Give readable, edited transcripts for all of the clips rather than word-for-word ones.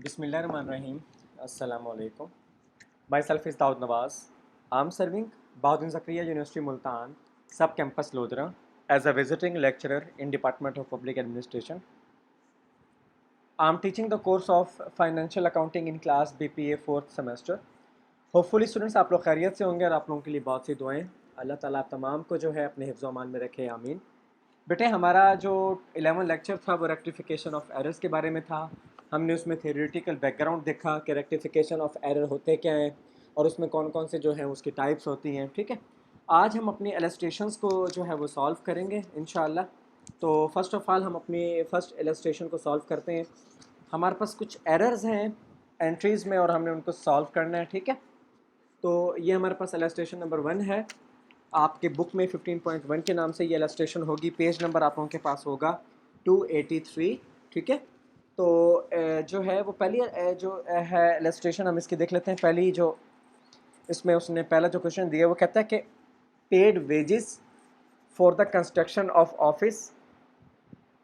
بسم اللہ الرحمن الرحیم. السلام علیکم. Myself is Dawood Nawaz. I'm serving Bauddin Zakariya University Multan, sub-campus Lodhra, as a visiting lecturer in Department of Public Administration. I'm teaching the course of Financial Accounting in class BPA 4th semester. Hopefully students آپ لوگ خیریت سے ہوں گے اور آپ لوگوں کے لیے بہت سی دعائیں. اللہ تعالیٰ آپ تمام کو جو ہے اپنے حفظ و امان میں رکھے, آمین. بیٹے ہمارا جو 11 لیکچر تھا وہ ریکٹیفیکیشن آف ایررز کے بارے میں تھا. ہم نے اس میں تھیوریٹیکل بیک گراؤنڈ دیکھا کہ ریکٹیفیکیشن آف ایرر ہوتے کیا ہیں اور اس میں کون کون سے جو ہیں اس کی ٹائپس ہوتی ہیں. ٹھیک ہے, آج ہم اپنی السٹریشنس کو جو ہے وہ سالو کریں گے انشاءاللہ. تو فرسٹ آف آل ہم اپنی فرسٹ السٹریشن کو سالو کرتے ہیں. ہمارے پاس کچھ ایررز ہیں انٹریز میں اور ہم نے ان کو سالو کرنا ہے. ٹھیک ہے, تو یہ ہمارے پاس السٹریشن نمبر 1 ہے. آپ کے بک میں 15.1 کے نام سے یہ السٹریشن ہوگی. پیج نمبر آپ لوگوں کے پاس ہوگا 283. ٹھیک ہے, تو جو ہے وہ پہلی جو ہے السٹریشن ہم اس کی دیکھ لیتے ہیں. پہلی جو اس میں اس نے پہلا جو کوشچن دیا وہ کہتا ہے کہ paid wages for the construction of office,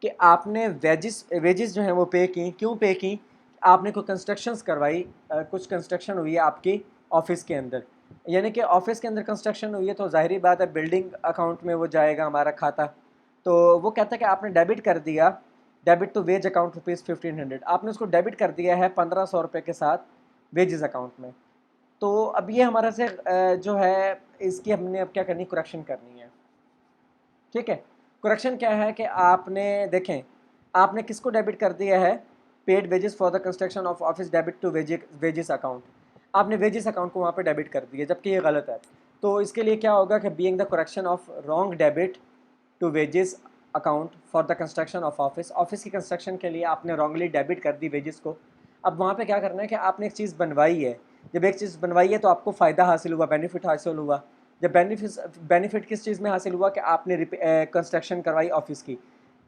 کہ آپ نے ویجز جو ہیں وہ پے کی. کیوں پے کی؟ آپ نے کوئی کنسٹرکشنز کروائی, کچھ کنسٹرکشن ہوئی ہے آپ کی آفس کے اندر, یعنی کہ آفس کے اندر کنسٹرکشن ہوئی ہے تو ظاہری بات ہے بلڈنگ اکاؤنٹ میں وہ جائے گا ہمارا کھاتا. تو وہ کہتا ہے کہ آپ نے ڈیبٹ کر دیا, debit to wage account rupees 1500, آپ نے اس کو ڈیبٹ کر دیا ہے 1500 روپے کے ساتھ ویجز اکاؤنٹ میں. تو اب یہ ہمارا سے جو ہے اس کی ہم نے اب کیا کرنی, کریکشن کرنی ہے. ٹھیک ہے, کریکشن کیا ہے کہ آپ نے دیکھیں آپ نے کس کو ڈیبٹ کر دیا ہے, paid wages for the construction of office debit to wages account. آپ نے ویجز اکاؤنٹ کو وہاں پہ ڈیبٹ کر دیا جبکہ یہ غلط ہے. تو اس کے لیے کیا ہوگا کہ being the correction of wrong debit to wages account for the construction of office, office کی کنسٹرکشن کے لیے آپ نے رانگلی ڈیبٹ کر دی ویجز کو. اب وہاں پہ کیا کرنا ہے کہ آپ نے ایک چیز بنوائی ہے, جب ایک چیز بنوائی ہے تو آپ کو فائدہ حاصل ہوا, بینیفٹ حاصل ہوا. جب بینیفٹ کس چیز میں حاصل ہوا کہ آپ نے کنسٹرکشن کروائی آفس کی,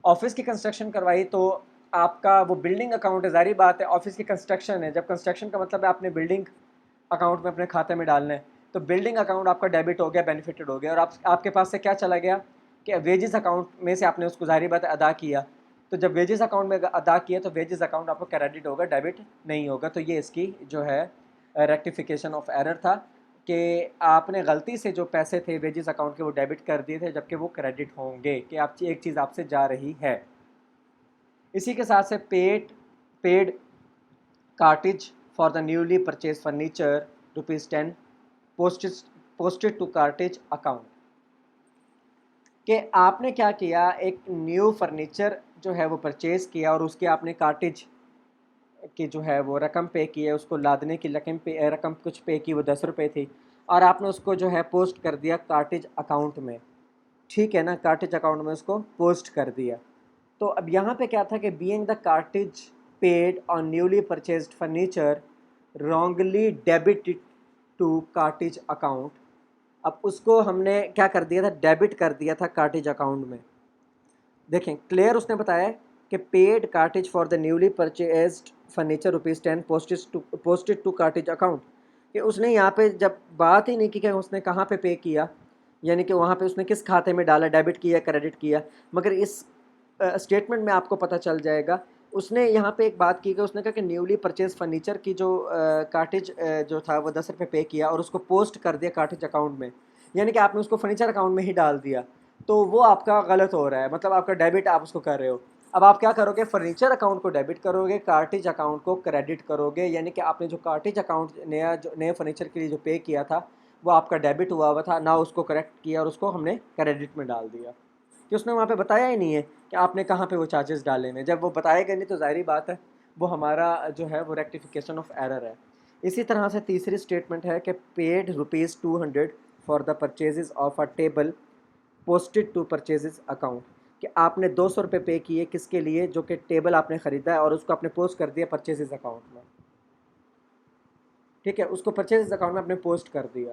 آفس کی کنسٹرکشن کروائی تو آپ کا وہ بلڈنگ اکاؤنٹ ہے, ظاہری بات ہے آفس کی کنسٹرکشن ہے, جب کنسٹرکشن کا مطلب ہے آپ نے بلڈنگ اکاؤنٹ میں اپنے کھاتے میں ڈالنا ہے, تو بلڈنگ اکاؤنٹ آپ کا ڈیبٹ ہو گیا, بینیفٹڈ ہو گیا, اور آپ کے پاس سے کیا چلا گیا کہ ویجز اکاؤنٹ میں سے آپ نے اس کو ظاہری بات ہے ادا کیا. تو جب ویجز اکاؤنٹ میں ادا کیا تو ویجز اکاؤنٹ آپ کو کریڈٹ ہوگا, ڈیبٹ نہیں ہوگا. تو یہ اس کی جو ہے ریکٹیفیکیشن آف ایرر تھا کہ آپ نے غلطی سے جو پیسے تھے ویجز اکاؤنٹ کے وہ ڈیبٹ کر دیے تھے جبکہ وہ کریڈٹ ہوں گے, کہ آپ ایک چیز آپ سے جا رہی ہے. اسی کے ساتھ سے paid cartage for the newly purchase furniture ₹10 posted to cartage account, کہ آپ نے کیا کیا, ایک نیو فرنیچر جو ہے وہ پرچیز کیا اور اس کی آپ نے کارٹیج کی جو ہے وہ رقم پے کی ہے, اس کو لادنے کی رقم کچھ پے کی, وہ 10 روپے تھی, اور آپ نے اس کو جو ہے پوسٹ کر دیا کارٹیج اکاؤنٹ میں. ٹھیک ہے نا, کارٹیج اکاؤنٹ میں اس کو پوسٹ کر دیا. تو اب یہاں پہ کیا تھا کہ being the cartage paid on newly purchased furniture wrongly debit to cartage account, اب اس کو ہم نے کیا کر دیا تھا, ڈیبٹ کر دیا تھا کارٹیج اکاؤنٹ میں. دیکھیں کلیئر اس نے بتایا کہ paid cartage for the newly purchased furniture ₹10 posted to cartage account, کہ اس نے یہاں پہ جب بات ہی نہیں کی کہ اس نے کہاں پہ پے کیا, یعنی کہ وہاں پہ اس نے کس کھاتے میں ڈالا, ڈیبٹ کیا کریڈٹ کیا. مگر اس اسٹیٹمنٹ میں آپ کو پتہ چل جائے گا اس نے یہاں پہ ایک بات کی کہ اس نے کہا کہ نیولی پرچیز فرنیچر کی جو کارٹیج جو تھا وہ 10 روپے پے کیا اور اس کو پوسٹ کر دیا کارٹیج اکاؤنٹ میں, یعنی کہ آپ نے اس کو فرنیچر اکاؤنٹ میں ہی ڈال دیا. تو وہ آپ کا غلط ہو رہا ہے, مطلب آپ کا ڈیبٹ آپ اس کو کر رہے ہو. اب آپ کیا کرو گے, فرنیچر اکاؤنٹ کو ڈیبٹ کرو گے, کارٹیج اکاؤنٹ کو کریڈٹ کرو گے, یعنی کہ آپ نے جو کارٹیج اکاؤنٹ نئے فرنیچر کے لیے جو پے کیا تھا وہ آپ کا ڈیبٹ ہوا تھا, نہ اس کو کریکٹ کیا اور اس کو ہم نے کریڈٹ میں ڈال دیا, کہ اس نے وہاں پہ بتایا ہی نہیں ہے کہ آپ نے کہاں پہ وہ چارجز ڈالے ہیں. جب وہ بتائے گا نہیں تو ظاہری بات ہے وہ ہمارا جو ہے وہ ریکٹیفیکیشن آف ایرر ہے. اسی طرح سے تیسری اسٹیٹمنٹ ہے کہ paid ₹200 for the purchases of a table posted to purchases account, کہ آپ نے 200 روپے پے کیے کس کے لیے, جو کہ ٹیبل آپ نے خریدا ہے اور اس کو آپ نے پوسٹ کر دیا پرچیزز اکاؤنٹ میں. ٹھیک ہے, اس کو پرچیزز اکاؤنٹ میں آپ نے پوسٹ کر دیا.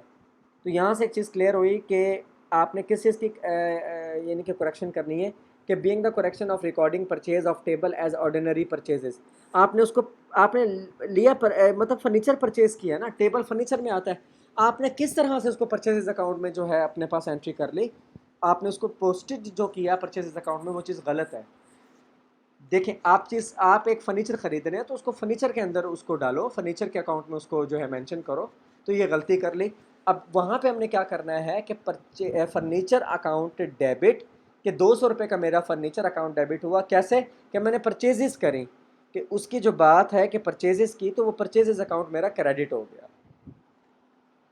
تو یہاں سے ایک چیز کلیئر ہوئی کہ آپ نے کس چیز کی یعنی کہ کریکشن کرنی ہے, کہ being the correction of recording purchase of table as ordinary purchases, آپ نے اس کو آپ نے لیا مطلب فرنیچر پرچیز کیا نا, ٹیبل فرنیچر میں آتا ہے, آپ نے کس طرح سے اس کو پرچیزز اکاؤنٹ میں جو ہے اپنے پاس انٹری کر لی, آپ نے اس کو پوسٹڈ جو کیا پرچیزز اکاؤنٹ میں وہ چیز غلط ہے. دیکھیں آپ ایک فرنیچر خرید رہے ہیں تو اس کو فرنیچر کے اندر اس کو ڈالو، فرنیچر کے اکاؤنٹ میں اس کو جو ہے مینشن کرو. تو یہ غلطی کر لی. اب وہاں پہ ہم نے کیا کرنا ہے کہ فرنیچر اکاؤنٹ ڈیبٹ، کہ 200 روپے کا میرا فرنیچر اکاؤنٹ ڈیبٹ ہوا. کیسے؟ کہ میں نے پرچیزز کریں، کہ اس کی جو بات ہے کہ پرچیزز کی، تو وہ پرچیزز اکاؤنٹ میرا کریڈٹ ہو گیا.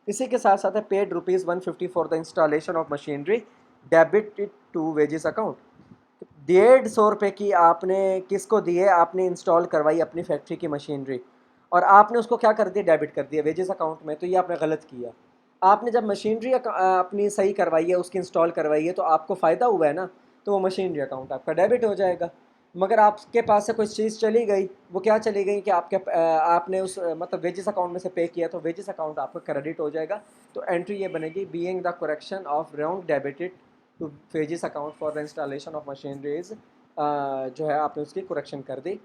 اسی کے ساتھ ساتھ ہے paid ₹150 for the installation of machinery debit to wages account. 150 روپے کی آپ نے کس کو دیے؟ آپ نے انسٹال کروائی اپنی فیکٹری کی مشینری، اور آپ نے اس کو کیا کر دیا؟ ڈیبٹ کر دیا ویجز اکاؤنٹ میں. تو یہ آپ نے غلط کیا. آپ نے جب مشینری اپنی صحیح کروائی ہے، اس کی انسٹال کروائی ہے، تو آپ کو فائدہ ہوا ہے نا، تو وہ مشینری اکاؤنٹ آپ کا ڈیبٹ ہو جائے گا. مگر آپ کے پاس سے کوئی چیز چلی گئی، وہ کیا چلی گئی کہ آپ نے اس مطلب ویجز اکاؤنٹ میں سے پے کیا، تو ویجز اکاؤنٹ آپ کا کریڈٹ ہو جائے گا. تو انٹری یہ بنے گی: being the correction of wrong debited to wages account for the installation of machineries. جو ہے آپ نے اس کی کریکشن کر دی.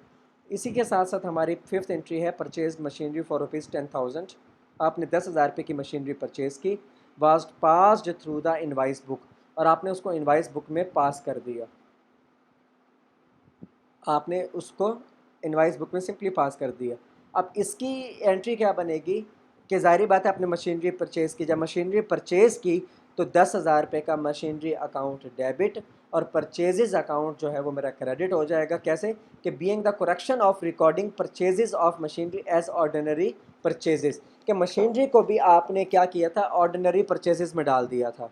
اسی کے ساتھ ساتھ ہماری 5th انٹری ہے: پرچیز مشینری فار ₹10,000. آپ نے 10,000 روپے کی مشینری پرچیز کی. Was passed through the invoice book, اور آپ نے اس کو انوائس بک میں پاس کر دیا. آپ نے اس کو انوائس بک میں سمپلی پاس کر دیا. اب اس کی انٹری کیا بنے گی کہ ظاہری بات ہے آپ نے مشینری پرچیز کی. جب مشینری پرچیز کی تو 10,000 روپے کا مشینری اکاؤنٹ ڈیبٹ، اور پرچیزز اکاؤنٹ جو ہے وہ میرا کریڈٹ ہو جائے گا. کیسے؟ کہ being the correction of recording purchases of machinery as ordinary purchases, کہ مشینری کو بھی آپ نے کیا کیا تھا؟ آرڈینری پرچیزز میں ڈال دیا تھا.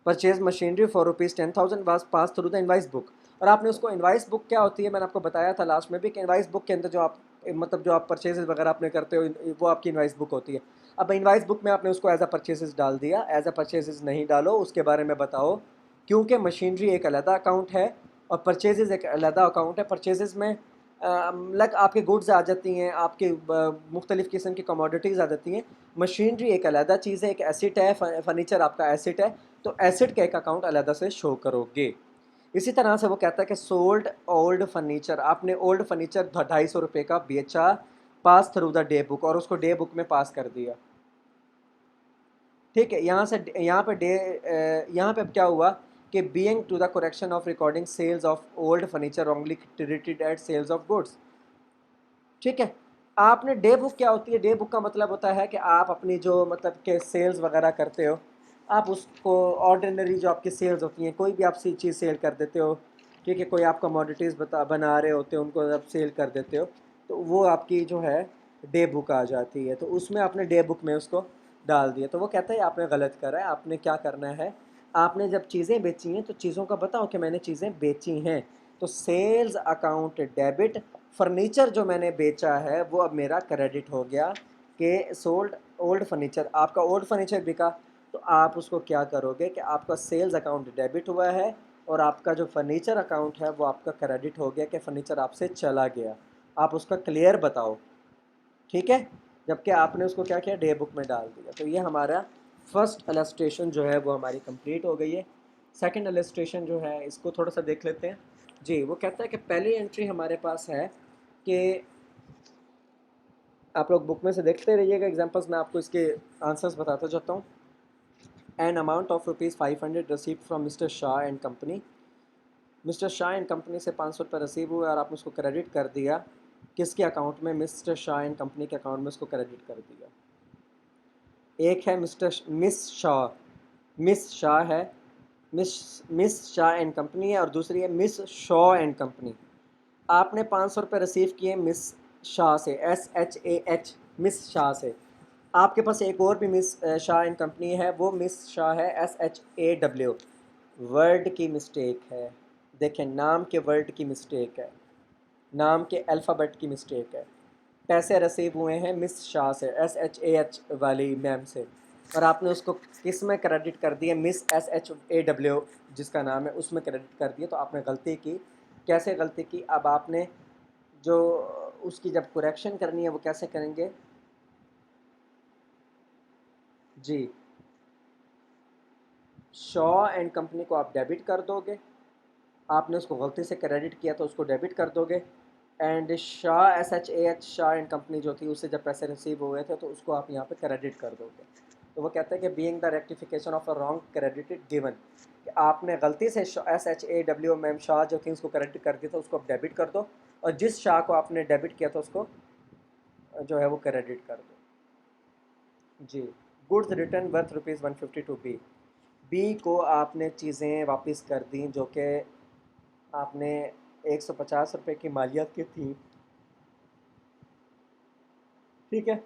Purchase machinery for ₹10,000 was pass through the invoice book, اور آپ نے اس کو انوائس بک کیا ہوتی ہے، میں نے آپ کو بتایا تھا لاسٹ میں بھی کہ انوائس بک کے اندر جو آپ مطلب جو آپ پرچیزز وغیرہ آپ نے کرتے ہو وہ آپ کی انوائس بک ہوتی ہے. اب انوائس بک میں آپ نے اس کو ایز اے پرچیزز ڈال دیا. ایز اے پرچیزز نہیں ڈالو، اس کے بارے میں بتاؤ، کیونکہ مشینری ایک علیحدہ اکاؤنٹ ہے اور پرچیزز ایک علیحدہ اکاؤنٹ ہے. پرچیزز میں لائک آپ کے گڈز آ جاتی ہیں، آپ کے مختلف قسم کی کموڈٹیز آ جاتی ہیں. مشینری ایک علیحدہ چیز ہے، ایک ایسٹ ہے، فرنیچر آپ کا ایسٹ ہے، تو ایسٹ کا ایک اکاؤنٹ علیحدہ سے شو کرو گے. اسی طرح سے وہ کہتا ہے کہ سولڈ اولڈ فرنیچر، آپ نے اولڈ فرنیچر 250 روپے کا بیچا پاس تھرو دا ڈے بک، اور اس کو ڈے بک میں پاس کر دیا. ٹھیک ہے، یہاں پہ اب کیا ہوا کہ being to the correction of recording sales of old furniture wrongly treated at sales of goods. ٹھیک ہے. آپ نے ڈے بک کیا ہوتی ہے؟ ڈے بک کا مطلب ہوتا ہے کہ آپ اپنی جو مطلب کہ سیلز وغیرہ کرتے ہو، آپ اس کو آرڈینری جو آپ کی سیلز ہوتی ہیں، کوئی بھی آپ چیز سیل کر دیتے ہو، ٹھیک ہے، کوئی آپ کموڈیٹیز بنا رہے ہوتے ہو، ان کو آپ سیل کر دیتے ہو، تو وہ آپ کی جو ہے ڈے بک آ جاتی ہے. تو اس میں آپ نے ڈے بک میں اس کو ڈال دیا. تو وہ کہتا ہے آپ نے غلط کرا ہے. آپ نے کیا کرنا ہے؟ آپ نے جب چیزیں بیچی ہیں تو چیزوں کا بتاؤ کہ میں نے چیزیں بیچی ہیں. تو سیلز اکاؤنٹ ڈیبٹ، فرنیچر جو میں نے بیچا ہے وہ اب میرا کریڈٹ ہو گیا کہ سولڈ اولڈ فرنیچر. آپ کا اولڈ فرنیچر بکا تو آپ اس کو کیا کرو گے کہ آپ کا سیلز اکاؤنٹ ڈیبٹ ہوا ہے، اور آپ کا جو فرنیچر اکاؤنٹ ہے وہ آپ کا کریڈٹ ہو گیا کہ فرنیچر آپ سے چلا گیا. آپ اس کا کلیئر بتاؤ. ٹھیک ہے، جبکہ آپ نے اس کو کیا کیا؟ ڈے بک میں ڈال دیا. تو یہ ہمارا فرسٹ السٹریشن جو ہے وہ ہماری کمپلیٹ ہو گئی ہے. سیکنڈ السٹریشن جو ہے اس کو تھوڑا سا دیکھ لیتے ہیں. جی، وہ کہتا ہے کہ پہلی انٹری ہمارے پاس ہے کہ آپ لوگ بک میں سے دیکھتے رہیے گا ایگزامپلس، میں آپ کو اس کے آنسرس بتاتا جاتا ہوں. An amount of ₹500 received from Mr Shah and company. Mr Shah and company سے 500 روپے ریسیو ہوئے، اور آپ نے اس کو کریڈٹ کر دیا کس کے اکاؤنٹ میں؟ مسٹر شاہ اینڈ کمپنی کے اکاؤنٹ میں اس کو کریڈٹ کر دیا. ایک ہے مس شاہ ہے، مس شاہ اینڈ کمپنی ہے، اور دوسری ہے مس شاہ اینڈ کمپنی. آپ نے 500 روپے ریسیو کیے مس شاہ سے، SHAH، مس شاہ سے. آپ کے پاس ایک اور بھی مس شاہ اینڈ کمپنی ہے، وہ مس شاہ ہے SHAW. ورڈ کی مسٹیک ہے، دیکھیں نام کے ورڈ کی مسٹیک ہے، نام کے الفابیٹ کی مسٹیک ہے. پیسے ریسیو ہوئے ہیں مس شاہ سے، SHAH والی میم سے، اور آپ نے اس کو کس میں کریڈٹ کر دیا؟ مس SHAW جس کا نام ہے اس میں کریڈٹ کر دیا. تو آپ نے غلطی کی. کیسے غلطی کی؟ اب آپ نے جو اس کی جب کریکشن کرنی ہے وہ کیسے کریں گے؟ جی، شاہ اینڈ کمپنی کو آپ ڈیبٹ کر دو گے. آپ نے اس کو غلطی سے کریڈٹ کیا تو اس کو ڈیبٹ کر دو گے. And SHAH Shah and company جو تھی اس سے جب پیسے ریسیو ہوئے تھے تو اس کو آپ یہاں پہ کریڈٹ کر دو گے. تو وہ کہتا ہے کہ being the rectification of a wrong credited given, کہ آپ نے غلطی سے SHAW شاہ جو تھی اس کو کریڈٹ کر دیا تھا، اس کو ڈیبٹ کر دو، اور جس شاہ کو آپ نے ڈیبٹ کیا تھا اس کو جو ہے وہ کریڈٹ کر دو. جی. Goods return worth ₹150 to B کو آپ نے چیزیں واپس کر دیں جو کہ آپ نے ₹150 کی مالیت کی تھی، ٹھیک ہے.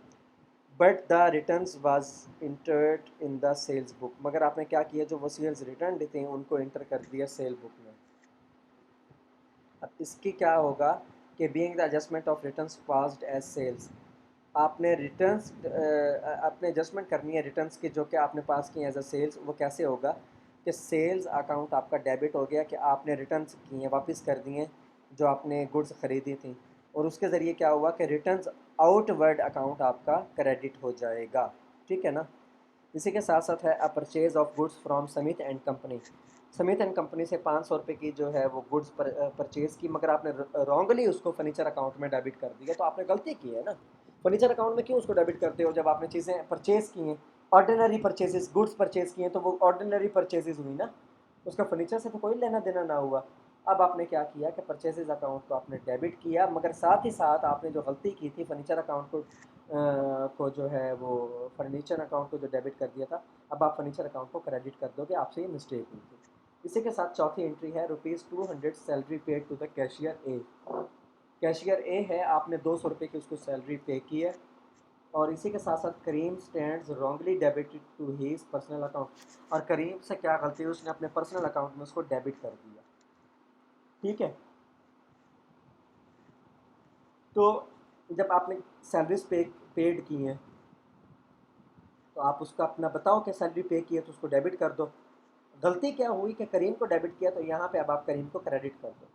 But the returns was entered in the sales book, مگر آپ نے کیا کیا، جو وہ سیلز ریٹرن تھیں ان کو انٹر کر دیا سیل بک میں. اب اس کی کیا ہوگا کہ being the adjustment of returns passed as sales, آپ نے ریٹرنس اپنے ایڈجسٹمنٹ کرنی ہے ریٹرنس کی جو کہ آپ نے پاس کی ایز اے سیلز. وہ کیسے ہوگا کہ سیلز اکاؤنٹ آپ کا ڈیبٹ ہو گیا، کہ آپ نے ریٹرنس کی ہیں، واپس کر دی ہیں جو آپ نے گڈس خریدی تھیں، اور اس کے ذریعے کیا ہوا کہ ریٹرنز آؤٹ ورڈ اکاؤنٹ آپ کا کریڈٹ ہو جائے گا، ٹھیک ہے نا. اسی کے ساتھ ساتھ ہے پرچیز آف گڈس فرام سمیت اینڈ کمپنی. سمیت اینڈ کمپنی سے ₹500 کی جو ہے وہ گڈس پرچیز کی، مگر آپ نے رانگلی اس کو فرنیچر اکاؤنٹ میں ڈیبٹ کر دیا، تو آپ نے غلطی کی ہے نا. فرنیچر اکاؤنٹ میں کیوں اس کو ڈیبٹ کرتے ہو جب آپ نے چیزیں پرچیز کی ہیں، آرڈینری پرچیزز گڈس پرچیز کی ہیں، تو وہ آرڈینری پرچیزز ہوئی نا، اس کا فرنیچر سے تو کوئی لینا دینا نہ ہوا. اب آپ نے کیا کیا کہ پرچیزز اکاؤنٹ کو آپ نے ڈیبٹ کیا، مگر ساتھ ہی ساتھ آپ نے جو غلطی کی تھی فرنیچر اکاؤنٹ کو جو ہے وہ فرنیچر اکاؤنٹ کو جو ڈیبٹ کر دیا تھا، اب آپ فرنیچر اکاؤنٹ کو کریڈٹ کر دو کہ آپ سے یہ مسٹیک ہوئی تھی. اسی کے ساتھ چوتھی انٹری ہے ₹200 salary paid to the cashier A. Cashier A ہے، آپ نے ₹200 کی اس کو سیلری پے کی ہے. اور اسی کے ساتھ ساتھ Karim stands wrongly debited to his personal account, اور کریم سے کیا غلطی ہوئی، اس نے اپنے پرسنل اکاؤنٹ میں اس کو ڈیبٹ کر دیا، ٹھیک ہے. تو جب آپ نے سیلریز پیڈ کی ہیں تو آپ اس کا اپنا بتاؤ کہ سیلری پے کی ہے تو اس کو ڈیبٹ کر دو. غلطی کیا ہوئی کہ کریم کو ڈیبٹ کیا، تو یہاں پہ اب آپ کریم کو کریڈٹ کر دو.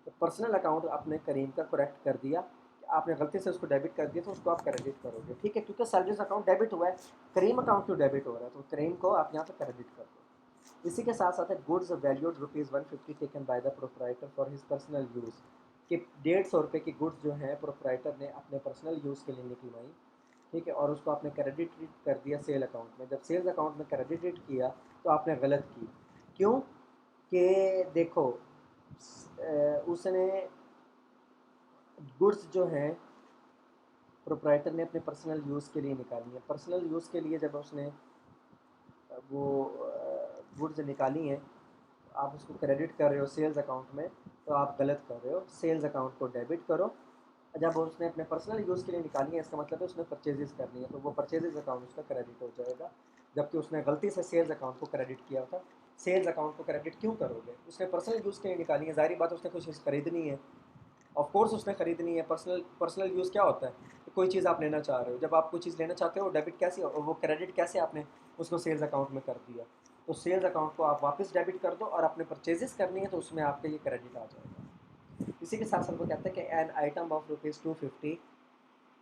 تو پرسنل اکاؤنٹ آپ نے کریم کا کریکٹ کر دیا، آپ نے غلطی سے اس کو ڈیبٹ کر دیا تو اس کو آپ کریڈٹ کرو گے، ٹھیک ہے، کیونکہ سیلریز اکاؤنٹ ڈیبٹ ہوا ہے، کریم اکاؤنٹ کیوں ڈیبٹ ہو رہا ہے، تو کریم کو آپ یہاں پہ کریڈٹ کر دو. اسی کے ساتھ ساتھ ہے goods valued ₹150 taken by the proprietor for his personal use, کہ ₹150 کی گڈز جو ہیں پروپرائٹر نے اپنے پرسنل یوز کے لیے نکلوائی، ٹھیک ہے، اور اس کو آپ نے کریڈٹ کر دیا سیل اکاؤنٹ میں. جب سیلز اکاؤنٹ میں کریڈٹ کیا تو آپ نے غلط کی. کیوں کہ دیکھو اس نے گڈس جو ہیں پروپرائٹر نے اپنے پرسنل یوز کے لیے نکالی ہیں. پرسنل یوز کے لیے جب اس نے وہ گڈز نکالی ہیں، آپ اس کو کریڈٹ کر رہے ہو سیلز اکاؤنٹ میں، تو آپ غلط کر رہے ہو. سیلز اکاؤنٹ کو ڈیبٹ کرو. جب اس نے اپنے پرسنل یوز کے لیے نکالی ہے، اس کا مطلب ہے اس نے پرچیزز کرنی ہے، تو وہ پرچیزز اکاؤنٹ اس کا کریڈٹ ہو جائے گا، جبکہ اس نے غلطی سے سیلز اکاؤنٹ کو کریڈٹ کیا تھا. سیلز اکاؤنٹ کو کریڈٹ کیوں کرو گے؟ اس نے پرسنل یوز کے لیے نکالی ہے، ظاہری بات اس نے کچھ چیز خریدنی ہے، آف کورس اس نے خریدنی ہے. پرسنل یوز کیا ہوتا ہے کہ کوئی چیز آپ لینا چاہ رہے ہو، جب آپ کوئی چیز لینا چاہتے ہو ڈیبٹ کیسے، وہ کریڈٹ کیسے آپ نے اس کو سیلز اکاؤنٹ میں کر دیا. تو سیلز اکاؤنٹ کو آپ واپس ڈیبٹ کر دو، اور اپنے پرچیزز کرنی ہے تو اس میں آپ کا یہ کریڈٹ آ جائے گا. اسی کے ساتھ ساتھ وہ کہتے ہیں کہ an item of ₹250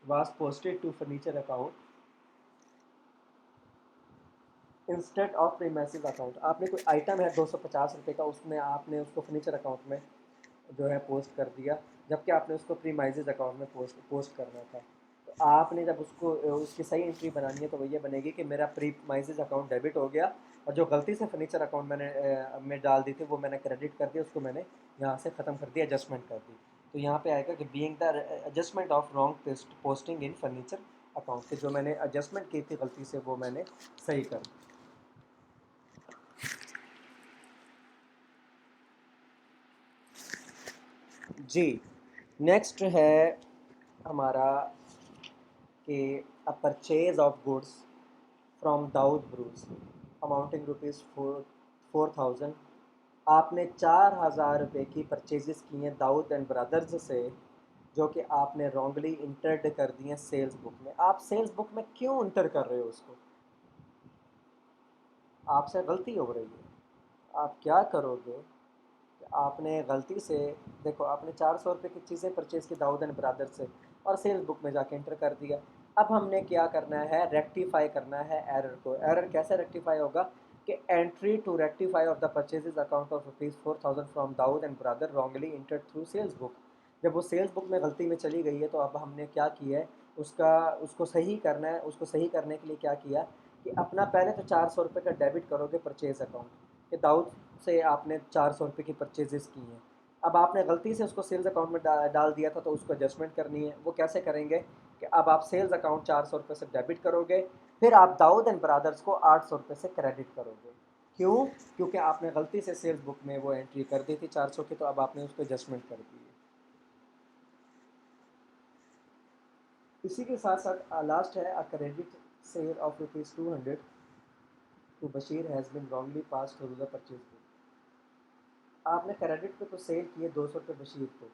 was posted to furniture account instead of premises account. آپ نے کوئی آئٹم ہے ₹250 کا، اس میں آپ نے اس کو فرنیچر اکاؤنٹ میں جو ہے پوسٹ کر دیا، جبکہ آپ نے اس کو پریمائزز اکاؤنٹ میں پوسٹ کرنا تھا. تو آپ نے جب اس کی صحیح انٹری بنانی ہے تو وہ یہ بنے گی کہ میرا پریمائزز اکاؤنٹ ڈیبٹ ہو گیا، اور جو غلطی سے فرنیچر اکاؤنٹ میں ڈال دی تھی وہ میں نے کریڈٹ کر دیا، اس کو میں نے یہاں سے ختم کر دیا، ایڈجسٹمنٹ کر دی. تو یہاں پہ آئے گا کہ being the adjustment of wrong posting in furniture account, کہ جو میں نے ایڈجسٹمنٹ کی تھی غلطی سے وہ میں نے صحیح کر دی. جی. نیکسٹ ہے ہمارا کہ پرچیز آف گڈس فرام داؤد بروز اماؤنٹنگ ₹4,000. آپ نے ₹4,000 کی پرچیزز کی ہیں داؤد اینڈ برادرز سے، جو کہ آپ نے رانگلی انٹرڈ کر دی ہیں سیلز بک میں. آپ سیلز بک میں کیوں انٹر کر رہے ہو اس کو؟ آپ سے غلطی ہو رہی ہے. آپ کیا کرو گے کہ آپ نے غلطی سے، دیکھو آپ نے ₹400 کی چیزیں پرچیز کی داؤد اینڈ برادر سے، اور سیلز بک میں جا کے انٹر کر دیا. اب ہم نے کیا کرنا ہے، ریکٹیفائی کرنا ہے ایرر کو. ایرر کیسے ریکٹیفائی ہوگا کہ entry to rectify of the purchases account of ₹4,000 from Daud and brother wrongly entered through sales book. جب وہ سیلز بک میں غلطی میں چلی گئی ہے تو اب ہم نے کیا کیا ہے، اس کو صحیح کرنا ہے. اس کو صحیح کرنے کے لیے کیا کیا کہ اپنا پہلے تو 400 روپے کا ڈیبٹ کرو گے پرچیز اکاؤنٹ کہ داؤد سے آپ نے 400 روپے کی پرچیزز کی ہیں. اب آپ نے غلطی سے اس کو سیلز اکاؤنٹ میں ڈال دیا تھا تو اس کو ایڈجسٹمنٹ کرنی ہے. وہ کیسے کریں گے کہ اب آپ سیلز اکاؤنٹ 400 روپے سے ڈیبٹ کرو گے, پھر آپ داؤد اینڈ برادرز کو 800 روپے سے کریڈٹ کرو گے. کیوں؟ کیونکہ آپ نے غلطی سے سیلز بک میں وہ انٹری کر دی تھی 400 کی, تو اب آپ نے اس کو ایڈجسٹمنٹ کر دی ہے. اسی کے ساتھ ساتھ لاسٹ ہے credit sale of ₹200 to Bashir has been wrongly passed through the purchase book. آپ نے کریڈٹ پہ تو سیل کیے 200 روپے بشیر کو,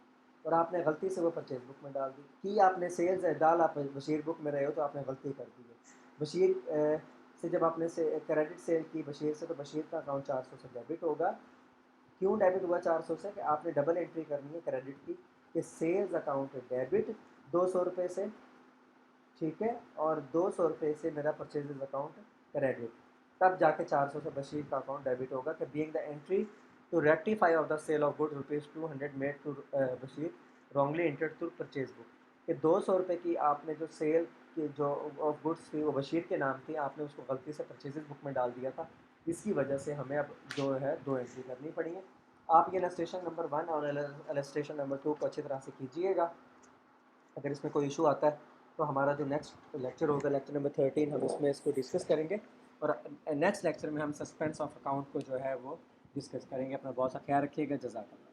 اور آپ نے غلطی سے وہ پرچیز بک میں ڈال دی. کی آپ نے سیلز ڈال آپ بشیر بک میں رہے ہو تو آپ نے غلطی کر دی ہے. بشیر سے جب آپ نے کریڈٹ سیل کی بشیر سے, تو بشیر کا اکاؤنٹ 400 سے ڈیبٹ ہوگا. کیوں ڈیبٹ ہوا 400 سے؟ کہ آپ نے ڈبل انٹری کرنی ہے کریڈٹ کی کہ سیلز اکاؤنٹ ڈیبٹ 200 روپے سے, ٹھیک ہے, اور 200 روپے سے میرا پرچیز اکاؤنٹ کریڈٹ, تب جا کے 400 سے بشیر کا اکاؤنٹ ڈیبٹ ہوگا. کہ being the entry to rectify of the sale of good ₹200 made to Bashir wrongly entered to purchase book. کہ 200 روپے کی آپ نے جو سیل کی جو آف گڈس تھی وہ بشیر کے نام تھی, آپ نے اس کو غلطی سے پرچیز بک میں ڈال دیا تھا. اس کی وجہ سے ہمیں اب جو ہے 2 انٹری کرنی پڑی ہے. آپ یہ السٹریشن نمبر 1 اور السٹریشن نمبر 2 کو اچھی طرح سے کیجیے گا. اگر اس میں کوئی ایشو آتا ہے تو ہمارا جو نیکسٹ لیکچر ہوگا لیکچر نمبر 13, ہم اس میں اس کو ڈسکس کریں گے, اور نیکسٹ لیکچر میں ہم سسپینس آف اکاؤنٹ کو جو ہے وہ ڈسکس کریں گے. اپنا بہت سا خیال رکھیے گا. جزاک اللہ.